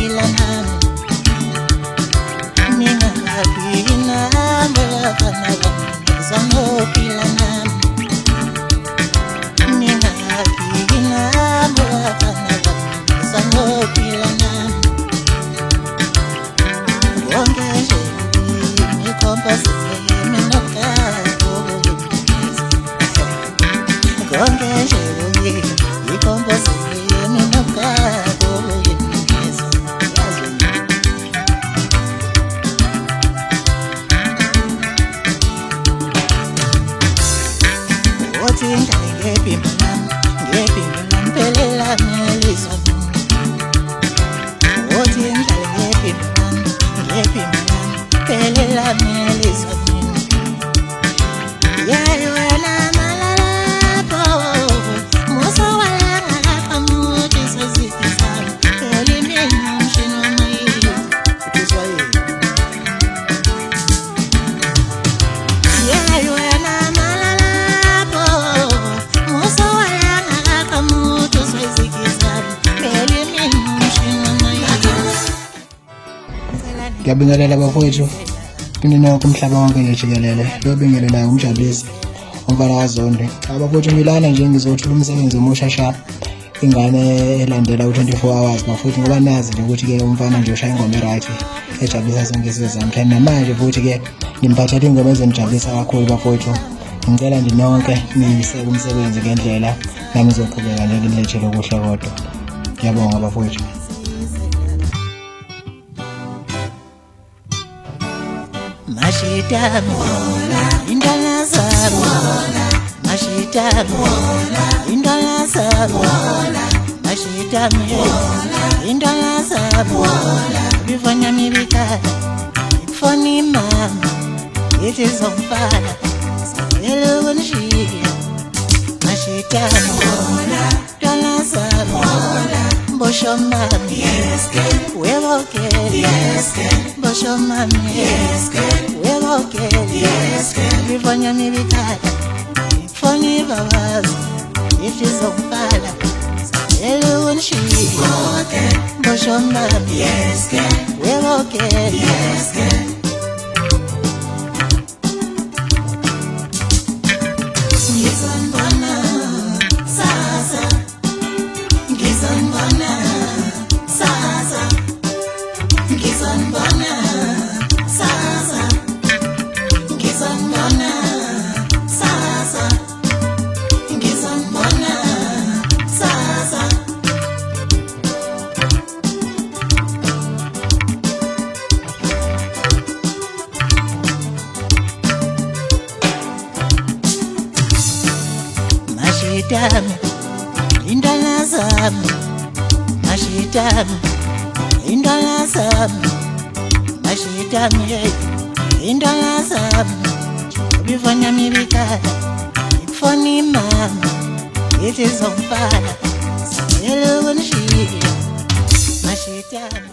ngizophila nami ningabi nami abafana bami ngizophila nami ningabi nami abafana bami ngizophila nami konke nje ngikhompazile mina konke nje ngikhompazile mina What's in Ngiyabingelela bafowethu phinde nonke umhlaba wonke nje jikelele ngiyabingelela umjabulisi umfana kaZonde abafowethu ngilana nje ngizothula umsebenzi omusha sharp ingane elandela u24 hours bafowethu ngoba nazi nje ukuthi ke umfana nje ushaya ingoma right ejabulisa sonke isizwe namanje futhi ke nimphathele ingoma ezenijabulisa kakhulu bafowethu ngicela nje nonke niyiseke umsebenzi ngendlela nami ngizoqhubeka nje ngilethele okuhle kodwa ngiyabonga bafowethu Mashitami indala zami Mashitami indala zami Mashitami indala zami Bifanya mibikala Ifoni mama Iti zombala Sayelo wanshia Mashitami indala zami Bosho mami Wewo keli Bosho mami Wewo keli Bifanya mibikala Ifoni babazi Iti zombala Sayelo wanshia Bosho mami Wewo keli Mashitami indala zami Mashitami indala zami Mashitami indala zami Bifanya mibikala Ifoni mama Iti zombala Sayelo wanshia Mashitami